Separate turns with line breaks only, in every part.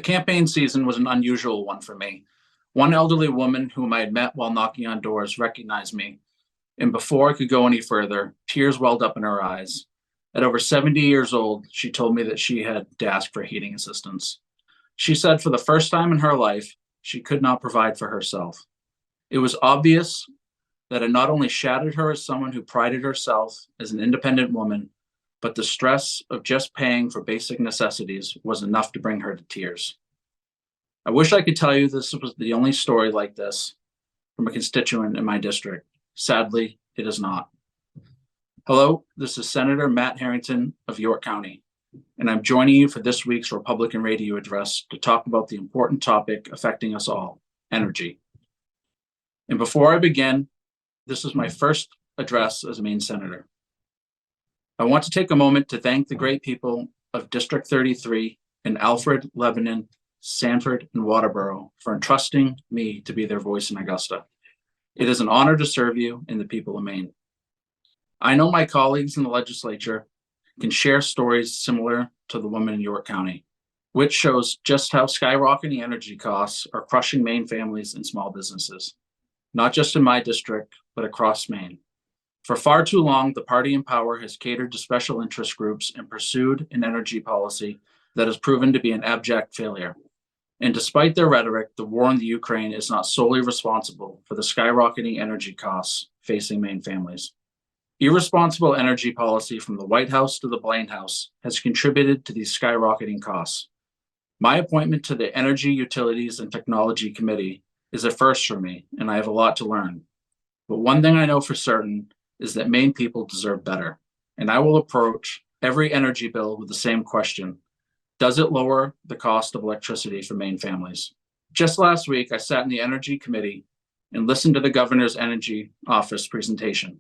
campaign season was an unusual one for me. One elderly woman whom I had met while knocking on doors recognized me, and before I could go any further, tears welled up in her eyes. At over 70 years old, she told me that she had to ask for heating assistance. She said for the first time in her life, she could not provide for herself. It was obvious that it not only shattered her as someone who prided herself as an independent woman, but the stress of just paying for basic necessities was enough to bring her to tears. I wish I could tell you this was the only story like this from a constituent in my district. Sadly, it is not. Hello, this is Senator Matt Harrington of York County, and I'm joining you for this week's Republican radio address to talk about the important topic affecting us all, energy. And before I begin, this is my first address as a Maine senator. I want to take a moment to thank the great people of District 33 in Alfred, Lebanon, Sanford, and Waterboro for entrusting me to be their voice in Augusta. It is an honor to serve you and the people of Maine. I know my colleagues in the legislature can share stories similar to the woman in York County, which shows just how skyrocketing energy costs are crushing Maine families and small businesses, not just in my district, but across Maine. For far too long, the party in power has catered to special interest groups and pursued an energy policy that has proven to be an abject failure. And despite their rhetoric, the war in the Ukraine is not solely responsible for the skyrocketing energy costs facing Maine families. Irresponsible energy policy from the White House to the Blaine House has contributed to these skyrocketing costs. My appointment to the Energy, Utilities, and Technology Committee is a first for me, and I have a lot to learn. But one thing I know for certain is that Maine people deserve better, and I will approach every energy bill with the same question. Does it lower the cost of electricity for Maine families? Just last week, I sat in the Energy Committee and listened to the Governor's Energy Office presentation.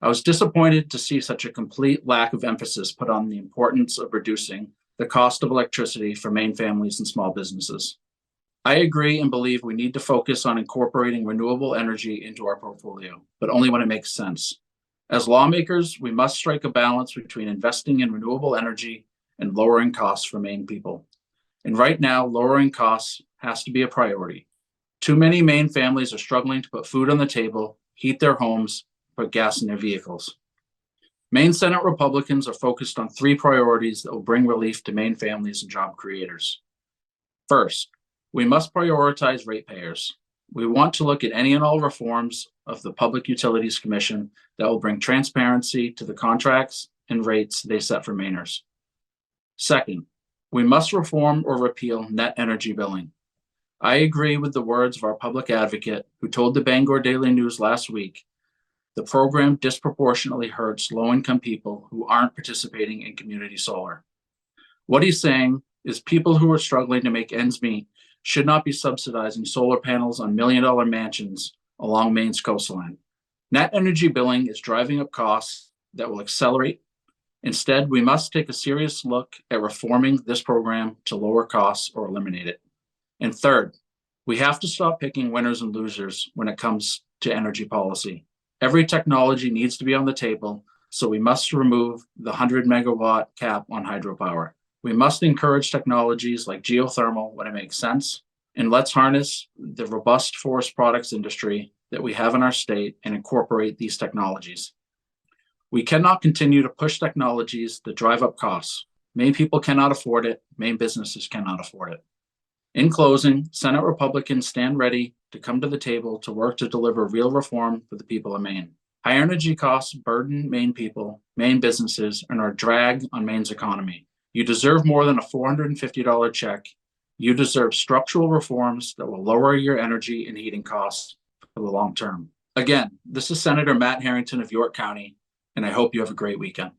I was disappointed to see such a complete lack of emphasis put on the importance of reducing the cost of electricity for Maine families and small businesses. I agree and believe we need to focus on incorporating renewable energy into our portfolio, but only when it makes sense. As lawmakers, we must strike a balance between investing in renewable energy and lowering costs for Maine people. And right now, lowering costs has to be a priority. Too many Maine families are struggling to put food on the table, heat their homes, put gas in their vehicles. Maine Senate Republicans are focused on three priorities that will bring relief to Maine families and job creators. First, we must prioritize ratepayers. We want to look at any and all reforms of the Public Utilities Commission that will bring transparency to the contracts and rates they set for Mainers. Second, we must reform or repeal net energy billing. I agree with the words of our public advocate who told the Bangor Daily News last week, the program disproportionately hurts low-income people who aren't participating in community solar. What he's saying is people who are struggling to make ends meet should not be subsidizing solar panels on million-dollar mansions along Maine's coastline. Net energy billing is driving up costs that will accelerate. Instead, we must take a serious look at reforming this program to lower costs or eliminate it. And third, we have to stop picking winners and losers when it comes to energy policy. Every technology needs to be on the table, so we must remove the 100 megawatt cap on hydropower. We must encourage technologies like geothermal when it makes sense, and let's harness the robust forest products industry that we have in our state and incorporate these technologies. We cannot continue to push technologies that drive up costs. Maine people cannot afford it. Maine businesses cannot afford it. In closing, Senate Republicans stand ready to come to the table to work to deliver real reform for the people of Maine. High energy costs burden Maine people, Maine businesses, and are a drag on Maine's economy. You deserve more than a $450 check. You deserve structural reforms that will lower your energy and heating costs for the long term. Again, this is Senator Matt Harrington of York County, and I hope you have a great weekend.